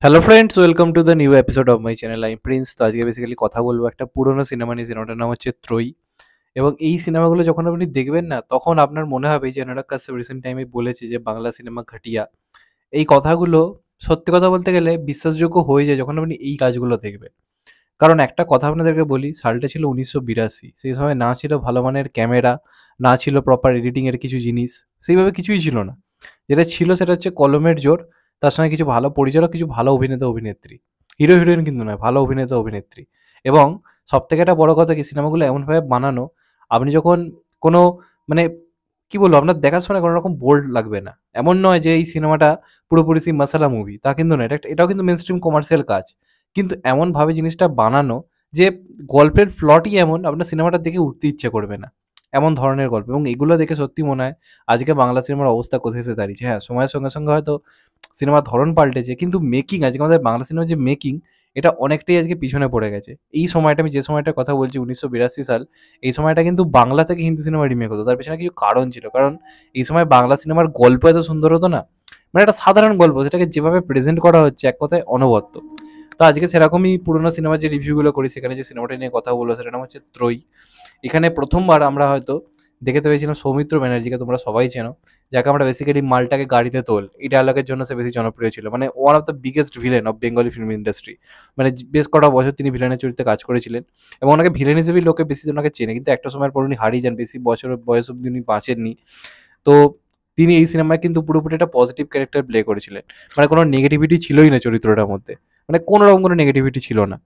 Hello friends, welcome to the new episode of my channel. আমি Prince. তো আজকে basically কথা বলবো একটা পুরোনো সিনেমা নিয়ে। সিনেমাটার নাম হচ্ছে ত্রয়ী। এবং এই সিনেমাগুলো যখন আপনি দেখবেন না, তখন আপনার মনে হবে যে অনুরাগ কাশ্যপ রিসেন্ট টাইমে বলেছে যে বাংলা সিনেমা ঘাটিয়া। এই কথাগুলো সত্যি কথা বলতে গেলে বিশ্বাসযোগ্য হয়ে যায় যখন আপনি এই কাজগুলো দেখবেন। কারণ একটা কথা আপনাদেরকে বলি, সালটা ছিল 1982। সেই সময় না ছিল ভালো মানের ক্যামেরা, না ছিল প্রপার এডিটিংয়ের কিছু জিনিস, সেইভাবে কিছুই ছিল না। যেটা ছিল সেটা হচ্ছে কলমের জোর, তার সঙ্গে কিছু ভালো পরিচালক, কিছু ভালো অভিনেতা অভিনেত্রী। হিরো হিরোইন কিন্তু নয়, ভালো অভিনেতা অভিনেত্রী। এবং সবথেকে একটা বড় কথা কি, সিনেমাগুলো এমনভাবে বানানো, আপনি যখন কোনো মানে কি বলবো, আপনার দেখার সময় কোনো রকম বোল্ড লাগবে না। এমন নয় যে এই সিনেমাটা পুরোপুরি সেই মাসালা মুভি, তা কিন্তু নয়। এটাও কিন্তু মেইনস্ট্রিম কমার্শিয়াল কাজ। কিন্তু এমনভাবে জিনিসটা বানানো যে গল্পের প্লটই এমন, আপনার সিনেমাটা দেখে উঠতে ইচ্ছে করবে না। এমন ধরনের গল্প, এবং এগুলো দেখে সত্যি মনে হয় আজকে বাংলা সিনেমার অবস্থা কোথায় এসে দাঁড়িয়েছে। হ্যাঁ, সময়ের সঙ্গে সঙ্গে হয়তো সিনেমার ধরন পাল্টেছে, কিন্তু মেকিং, আজকে আমাদের বাংলা সিনেমার যে মেকিং, এটা অনেকটাই আজকে পিছনে পড়ে গেছে। এই সময়টা, আমি যে সময়টার কথা বলছি 1982 সাল, এই সময়টা কিন্তু বাংলা থেকে হিন্দি সিনেমা রিমেক হতো। তার পেছনে কিছু কারণ ছিল। কারণ এই সময় বাংলা সিনেমার গল্প এত সুন্দর হতো না। মানে একটা সাধারণ গল্প, সেটাকে যেভাবে প্রেজেন্ট করা হচ্ছে, এক কথায় অনবদ্য। তো আজকে সেরকমই পুরোনো সিনেমার যে রিভিউগুলো করি, সেখানে যে সিনেমাটা নিয়ে কথা বলবো সেটার নাম হচ্ছে ত্রয়ী। এখানে প্রথমবার আমরা হয়তো দেখতে পেয়েছিলাম সৌমিত্র ব্যানার্জিকে, তোমরা সবাই চেনো, যাকে আমরা বেসিক্যালি মালটাকে গাড়িতে তোল, এই ডায়লগের জন্য সে বেশি জনপ্রিয় ছিল। মানে one of the biggest villain of Bengali film industry. মানে বেশ কটা বছর তিনি ভিলেনের চরিত্রে কাজ করেছিলেন, এবং ওনাকে ভিলেন হিসেবেই লোকে বেশি ওনাকে চেনে। কিন্তু একটা সময়ের পর উনি হারিয়ে যান, বেশি বছর বয়স অব্দি উনি বাঁচেননি। তো তিনি এই সিনেমায় কিন্তু পুরোপুরি একটা পজিটিভ ক্যারেক্টার প্লে করেছিলেন। মানে কোনো নেগেটিভিটি ছিলই না চরিত্রটার মধ্যে, মানে কোনো রকম কোনো নেগেটিভিটি ছিল না।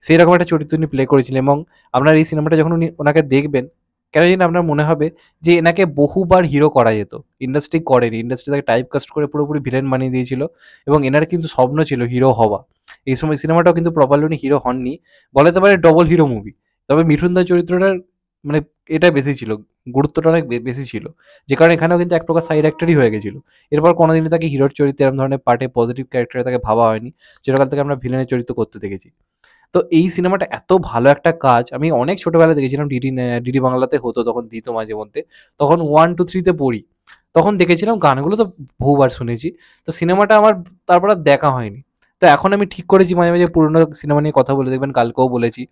সেই রকম একটা চরিত্র উনি প্লে করেছিলেন। এবং আপনার এই সিনেমাটা যখন ওনাকে দেখবেন, কেন জানি না আপনার মনে হবে যে এনাকে বহুবার হিরো করা যেত। ইন্ডাস্ট্রি করেনি, ইন্ডাস্ট্রি তাকে টাইপ কাস্ট করে পুরোপুরি ভিলেন বানিয়ে দিয়েছিল। এবং এনার কিন্তু স্বপ্ন ছিল হিরো হওয়া। এই সময় সিনেমাটাও কিন্তু প্রপারলি উনি হিরো হননি, বলতে পারে ডবল হিরো মুভি। তবে মিঠুন দার চরিত্রটার মানে এটা বেশি ছিল, গুরুত্বটা অনেক বেশি ছিল, যে কারণে এখানেও কিন্তু এক প্রকার সাইড অ্যাক্টরই হয়ে গেছিল। এরপর কোনোদিনই তাকে হিরোর চরিত্রে এরকম ধরনের পার্টে পজিটিভ ক্যারেক্টারে তাকে ভাবা হয়নি, চিরকাল থেকে আমরা ভিলেনের চরিত্র করতে দেখেছি। তো এই সিনেমাটা এত ভালো একটা কাজ, আমি অনেক ছোটবেলায় দেখেছিলাম। ডিডি বাংলাতে হতো, তখন দিত মাঝে মধ্যে। তখন 1, 2, 3-তে পড়ি, তখন দেখেছিলাম। গানগুলো তো বহুবার শুনেছি। তো সিনেমাটা আমার তারপর আর দেখা হয়নি। তো এখন আমি ঠিক করেছি মাঝে মাঝে পুরোনো সিনেমা নিয়ে কথা বলে দেখবেন, কালকেও বলেছি,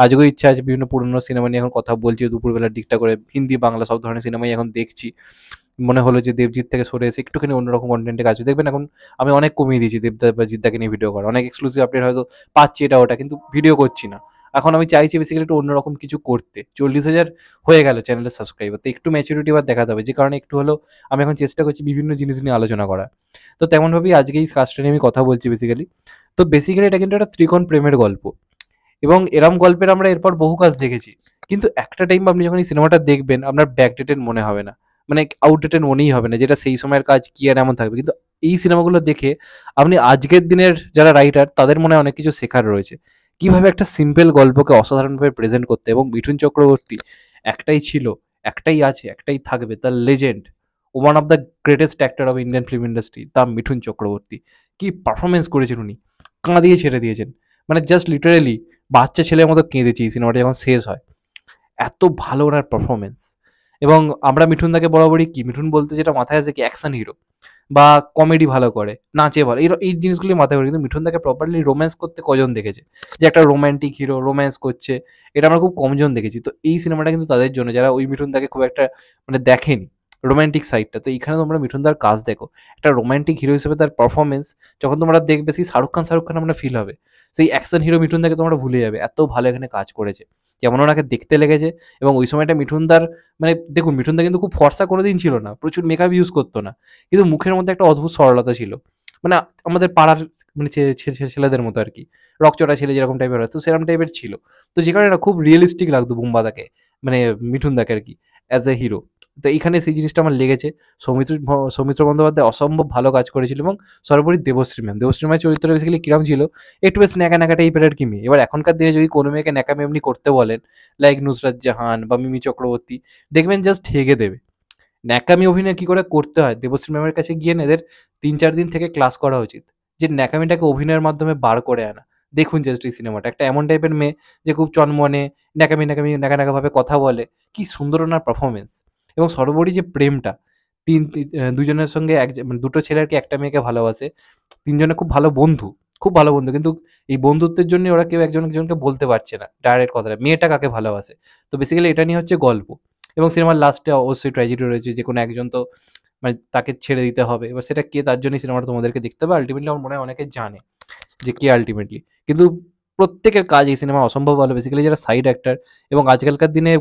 আজকেও ইচ্ছা আছে বিভিন্ন পুরোনো সিনেমা নিয়ে এখন কথা বলছি দুপুরবেলার দিকটা করে। হিন্দি বাংলা সব ধরনের সিনেমাই এখন দেখছি। মনে হলো যে দেবজিৎ থেকে সরে এসে একটুখানি অন্যরকম কন্টেন্টে কাজ দেখবেন। এখন আমি অনেক কমিয়ে দিয়েছি দেবদা বা জিদ্দাকে নিয়ে ভিডিও করা। অনেক এক্সক্লুসিভ আপডেট হয়তো পাচ্ছি এটা ওটা, কিন্তু ভিডিও করছি না। এখন আমি চাইছি বেসিক্যালি একটু অন্যরকম কিছু করতে। 40,000 হয়ে গেল চ্যানেলের সাবস্ক্রাইবার, তো একটু ম্যাচুরিটি এবার দেখাতে হবে, যে কারণে একটু হলেও আমি এখন চেষ্টা করছি বিভিন্ন জিনিস নিয়ে আলোচনা করা। তো তেমনভাবেই আজকে এই কাজটা নিয়ে আমি কথা বলছি বেসিক্যালি। তো বেসিক্যালি এটা কিন্তু একটা ত্রিকোণ প্রেমের গল্প, এবং এরম গল্পের আমরা এরপর বহু কাজ দেখেছি। কিন্তু একটা টাইম আপনি যখন এই সিনেমাটা দেখবেন, আপনার ব্যাকডেটেড মনে হবে না, মানে আউটডেটেড মনেই হবে না, যেটা সেই সময়ের কাজ কি আর এমন থাকবে। কিন্তু এই সিনেমাগুলো দেখে আপনি আজকের দিনের যারা রাইটার, তাদের মনে হয় অনেক কিছু শেখার রয়েছে। কিভাবে একটা সিম্পল গল্পকে অসাধারণভাবে প্রেজেন্ট করতে। এবং মিঠুন চক্রবর্তী একটাই ছিল, একটাই আছে, একটাই থাকবে, the legend, one of the greatest actor of Indian film industry, the Mithun Chakraborty. কি পারফরমেন্স করেছেন উনি, কাঁদিয়ে ছেড়ে দিয়েছেন। মানে জাস্ট লিটারেলি বাচ্চা ছেলের মতো কেঁদেছি এই সিনেমাটা যখন শেষ হয়। এত ভালো ওনার পারফরমেন্স। এবং আমরা মিঠুনদাকে বরাবরই কি, মিঠুন বলতে যেটা মাথায় আসে কি, অ্যাকশন হিরো, বা কমেডি ভালো করে, নাচে ভালো, এই জিনিসগুলি মাথায় পড়ে। কিন্তু মিঠুনদাকে প্রপারলি রোম্যান্স করতে কজন দেখেছে, যে একটা রোম্যান্টিক হিরো রোম্যান্স করছে, এটা আমরা খুব কমজন দেখেছি। তো এই সিনেমাটা কিন্তু তাদের জন্য, যারা ওই মিঠুনদাকে খুব একটা মানে দেখেনি রোম্যান্টিক সাইডটা। তো এইখানে তোমরা মিঠুনদার কাজ দেখো, একটা রোম্যান্টিক হিরো হিসেবে তার পারফরমেন্স যখন তোমরা দেখবে, সেই শাহরুখ খান আমরা ফিল হবে। সেই অ্যাকশন হিরো মিঠুনদাকে তোমরা ভুলে যাবে, এত ভালো এখানে কাজ করেছে, যেমন ওনাকে দেখতে লেগেছে। এবং ওই সময়টা মিঠুনদার মানে দেখুন, মিঠুনদা কিন্তু খুব ফর্সা কোনোদিন ছিল না, প্রচুর মেকআপ ইউজ করতো না, কিন্তু মুখের মধ্যে একটা অদ্ভুত সরলতা ছিল। মানে আমাদের পাড়ার মানে ছেলেদের মতো আর কি, রকচটা ছেলে যেরকম টাইপের হয়, তো সেরকম টাইপের ছিল। তো যে কারণে না খুব রিয়েলিস্টিক লাগতো বুম্বাদাকে, মানে মিঠুনদাকে আর কি, অ্যাজ এ হিরো। তো এইখানে সেই জিনিসটা আমার লেগেছে। সৌমিত্র বন্দ্যোপাধ্যায় অসম্ভব ভালো কাজ করেছিল। এবং সর্বোপরি দেবশ্রী ম্যাম চরিত্রটা বেসিক্যালি কিরম ছিল, একটু বেশ ন্যাকা ন্যাকা টাইপের আর কি মেয়ে। এবার এখনকার দিনে যদি কোনো মেয়েকে ন্যাকামি এমনি করতে বলেন, লাইক নুসরাত জাহান বা মিমি চক্রবর্তী, দেখবেন জাস্ট হেগে দেবে। ন্যাকামি অভিনয় কি করে করতে হয়, দেবশ্রী ম্যামের কাছে গিয়ে না এদের 3-4 দিন থেকে ক্লাস করা উচিত, যে ন্যাকামিটাকে অভিনয়ের মাধ্যমে বার করে আনা। দেখুন জাস্ট এই সিনেমাটা, একটা এমন টাইপের মেয়ে যে খুব চনমনে, ন্যাকা ন্যাকা ভাবে কথা বলে, কি সুন্দর ওনার পারফরমেন্স। এবং সর্বোপরি যে প্রেমটা, দুজনের সঙ্গে মানে দুটো ছেলে আর কি একটা মেয়েকে ভালোবাসে, তিনজনে খুব ভালো বন্ধু, খুব ভালো বন্ধু। কিন্তু এই বন্ধুত্বের জন্য ওরা কেউ একজন একজনকে বলতে পারছে না ডাইরেক্ট কথাটা। মেয়েটা কাকে ভালোবাসে। তো বেসিক্যালি এটা নিয়ে হচ্ছে গল্প। এবং সিনেমার লাস্টে অবশ্যই ট্র্যাজেডি রয়েছে যে কোনো একজন তো মানে তাকে ছেড়ে দিতে হবে। এবার সেটা কে তার জন্যই সিনেমাটা তোমাদেরকে দেখতে হবে। আল্টিমেটলি আমার মনে হয় অনেকে জানে যে কে আল্টিমেটলি। কিন্তু প্রত্যেকের কাজ এই সিনেমায় অসম্ভব ভালো। বেসিক্যালি যারা সাইড অ্যাক্টর এবং আজকালকার দিনে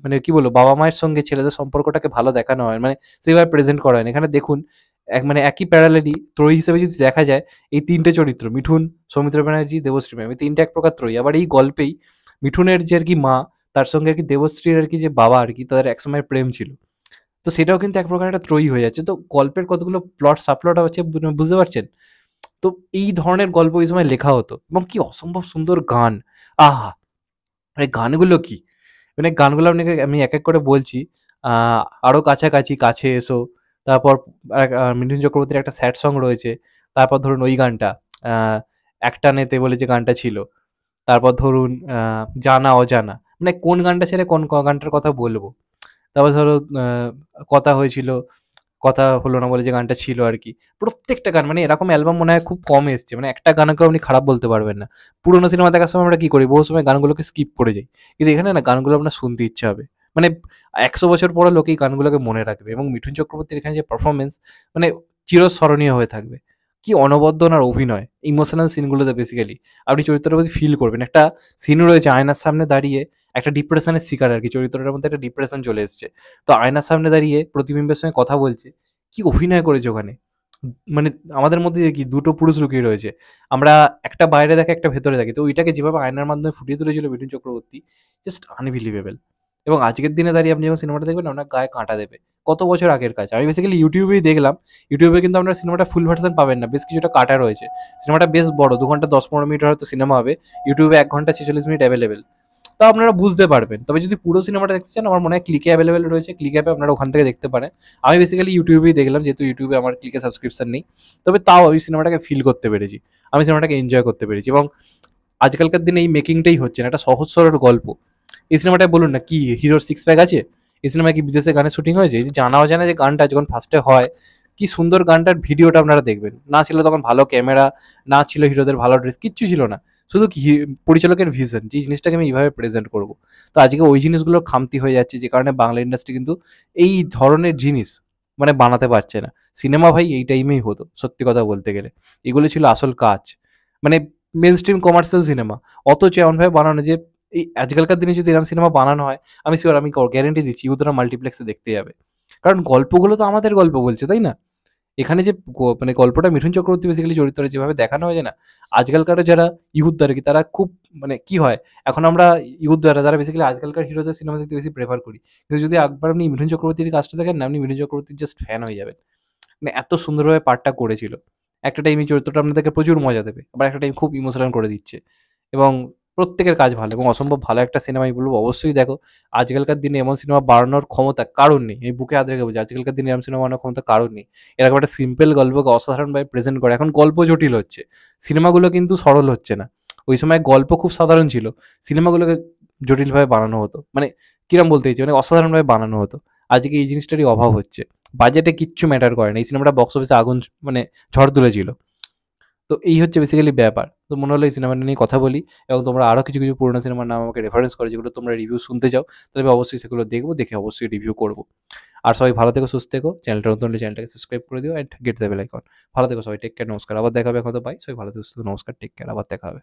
মানে কি বলবো বাবা-মায়ের সঙ্গে ছেলেদের সম্পর্কটাকে ভালো দেখানো হয়। মানে সেভাবে প্রেজেন্ট করা হয় না। এখানে দেখুন মানে একই প্যারালালি ত্রয়ী হিসেবে যদি দেখা যায় এই ৩ টে চরিত্র মিঠুন, সৌমিত্র ব্যানার্জি, দেবশ্রী ম্যাম এই ৩ টে এক প্রকার ত্রয়ী। আবার এই গল্পেই মিঠুনের যে আরকি মা তার সঙ্গে আরকি দেবশ্রীর আরকি যে বাবা আরকি তাদের একসময় প্রেম ছিল। তো সেটাও কিন্তু এক প্রকার একটা ত্রয়ী হয়ে যাচ্ছে। তো গল্পের কতগুলো প্লট সাবপ্লট আছে বুঝতে পারছেন? তো এই ধরনের গল্প ওই সময় লেখা হতো এবং কি অসম্ভব সুন্দর গান! আহা! মানে গানগুলো কি? মানে গানগুলো আপনাকে আমি এক, এক করে বলছি। আ আরো কাছাকাছি, কাছে এসো। তারপর মিঠুন চক্রবর্তীর একটা স্যাড সং রয়েছে। তারপর ধরুন ওই গানটা আ একটানেতে বলে যে গানটা ছিল। তারপর ধরুন জানা অজানা। মানে কোন গানটা ছেড়ে কোন গানটার কথা বলবো? তারপর ধরো কথা হয়েছিল, কথা হলো না বলে যে গানটা ছিল আরকি। প্রত্যেকটা গান মানে এরকম অ্যালবাম মনে হয় খুব কম এসছে। মানে একটা গানকেও আপনি খারাপ বলতে পারবেন না। পুরোনো সিনেমা দেখার সময় আমরা কি করি? বহু সময় গানগুলোকে স্কিপ করে যাই। কিন্তু এখানে না গানগুলো আপনার শুনতে ইচ্ছে হবে। মানে ১০০ বছর পরেও লোকে এই গানগুলোকে মনে রাখবে এবং মিঠুন চক্রবর্তীর এখানে যে পারফরম্যান্স মানে চিরস্মরণীয় হয়ে থাকবে। কি অনবদ্য ওনার অভিনয়! ইমোশনাল সিনগুলোতে বেসিক্যালি আপনি চরিত্রটার প্রতি ফিল করবেন। একটা সিন রয়েছে আয়নার সামনে দাঁড়িয়ে একটা ডিপ্রেশনের শিকার আরকি। চরিত্রটার মধ্যে একটা ডিপ্রেশন চলে এসছে। তো আয়নার সামনে দাঁড়িয়ে প্রতিবিম্বের সঙ্গে কথা বলছে। কি অভিনয় করেছে ওখানে! মানে আমাদের মধ্যে কি দুটো পুরুষ লুকিয়ে রয়েছে। আমরা একটা বাইরে দেখে, একটা ভেতরে দেখি। তো ওইটাকে যেভাবে আয়নার মাধ্যমে ফুটিয়ে তুলেছিল মিঠুন চক্রবর্তী, জাস্ট আনবিলিভেবল। এবং আজকের দিনে দাঁড়িয়ে আপনি যখন সিনেমাটা দেখবেন আপনার গায়ে কাঁটা দেবে। কত বছর আগের কাজ। আমি বেসিক্যালি ইউটিউবেই দেখলাম। ইউটিউবে কিন্তু আপনারা সিনেমাটা ফুল ভার্শন পাবেন না। বেশ কিছুটা কাটা রয়েছে। সিনেমাটা বেশ বড়। ২ ঘন্টা ১০-১৫ মিনিট হয়তো সিনেমা হবে। ইউটিউবে ১ ঘন্টা ৪৬ মিনিট অ্যাভেলেবেল। তাও আপনারা বুঝতে পারবেন। তবে যদি পুরো সিনেমাটা দেখতে চান আমার মনে হয় ক্লিকে অ্যাভেলেবেল রয়েছে। ক্লিক অ্যাপে আপনারা ওখান থেকে দেখতে পারেন। আমি বেসিক্যালি ইউটিউবেই দেখলাম যেহেতু ইউটিউবে আমার ক্লিকে সাবস্ক্রিপশন নেই। তবে তাও আমি সিনেমাটাকে ফিল করতে পেরেছি। আমি সিনেমাটাকে এনজয় করতে পেরেছি এবং আজকালকার দিনে এই মেকিংটাই হচ্ছে না। একটা সহজ সরল গল্প। এই সিনেমাটায় বলুন না কি হিরোর সিক্স প্যাক আছে? এই সিনেমায় কি বিদেশে গানের শুটিং হয়েছে? এই যে জানা অজানা যে গানটা যখন ফার্স্টে হয়, কি সুন্দর গানটার ভিডিওটা আপনারা দেখবেন। না ছিল তখন ভালো ক্যামেরা, না ছিল হিরোদের ভালো ড্রেস, কিচ্ছু ছিল না। শুধু কি পরিচালকের ভিশন যে জিনিসটাকে আমি এইভাবে প্রেজেন্ট করব। তো আজকে ওই জিনিসগুলোর খামতি হয়ে যাচ্ছে যে কারণে বাংলা ইন্ডাস্ট্রি কিন্তু এই ধরনের জিনিস মানে বানাতে পারছে না। সিনেমা ভাই এই টাইমেই হতো সত্যি কথা বলতে গেলে। এগুলো ছিল আসল কাজ। মানে মেইনস্ট্রিম কমার্শিয়াল সিনেমা। অথচ এমনভাবে বানানো যে এই আজকালকার দিনে যদি এরকম সিনেমা বানানো হয়, আমি সিউর আমি গ্যারান্টি দিচ্ছি ইউথরা মাল্টিপ্লেক্সে দেখতে যাবে। কারণ গল্পগুলো তো আমাদের গল্প বলছে, তাই না? এখানে যে মানে গল্পটা মিঠুন চক্রবর্তী বেসিক্যালি চরিত্রে যেভাবে দেখানো হয়েছে না, আজকালকার যারা ইউথ আরকি তারা খুব মানে কি হয়, এখন আমরা ইউথ যারা বেসিক্যালি আজকালকার হিরোদের সিনেমা দেখতে বেশি প্রেফার করি। কিন্তু যদি একবার আপনি মিঠুন চক্রবর্তীর কাজটা দেখেন না, আপনি মিঠুন চক্রবর্তীর জাস্ট ফ্যান হয়ে যাবেন। মানে এত সুন্দরভাবে পার্টটা করেছিল। একটা টাইম এই চরিত্রটা আপনাদেরকে প্রচুর মজা দেবে। আবার একটা টাইম খুব ইমোশনাল করে দিচ্ছে। এবং প্রত্যেকের কাজ ভালো এবং অসম্ভব ভালো একটা সিনেমা আমি বলব অবশ্যই দেখো। আজকালকার দিনে এমন সিনেমা বানানোর ক্ষমতা কারোর নেই। আমি বুকে হাত রেখে বলছি আজকালকার দিনে এরকম সিনেমা বানানোর ক্ষমতা কারোর নেই। এরকম একটা সিম্পল গল্পকে অসাধারণভাবে প্রেজেন্ট করে। এখন গল্প জটিল হচ্ছে। সিনেমাগুলো কিন্তু সরল হচ্ছে না। ওই সময় গল্প খুব সাধারণ ছিল। সিনেমাগুলোকে জটিলভাবে বানানো হতো। মানে কিরম বলতে চাইছি? মানে অসাধারণভাবে বানানো হতো। আজকে এই জিনিসটারই অভাব হচ্ছে। বাজেটে কিচ্ছু ম্যাটার করে না। এই সিনেমাটা বক্স অফিসে আগুন মানে ঝড় তুলেছিল। তো এই হচ্ছে বেসিক্যালি ব্যাপার। তো মনে হলো এই সিনেমাটা নিয়ে কথা বলি এবং তোমরা আরো কিছু, কিছু পুরোনো সিনেমার নাম আমাকে রেফারেন্স করো যেগুলো তোমরা রিভিউ শুনতে চাও। তাহলে আমি অবশ্যই সেগুলো দেখব। দেখে অবশ্যই রিভিউ করব। আর সবাই ভালো থেকো, সুস্থ থেকো। চ্যানেলটা নতুন হলে চ্যানেলটাকে সাবস্ক্রাইব করে দিও and get the bell icon. ভালো থেকো সবাই। Take care. নমস্কার। আবার দেখা হবে এখন তো বাই। সবাই ভালো থেকো, সুস্থ থেকো। নমস্কার। Take care. আবার দেখা হবে।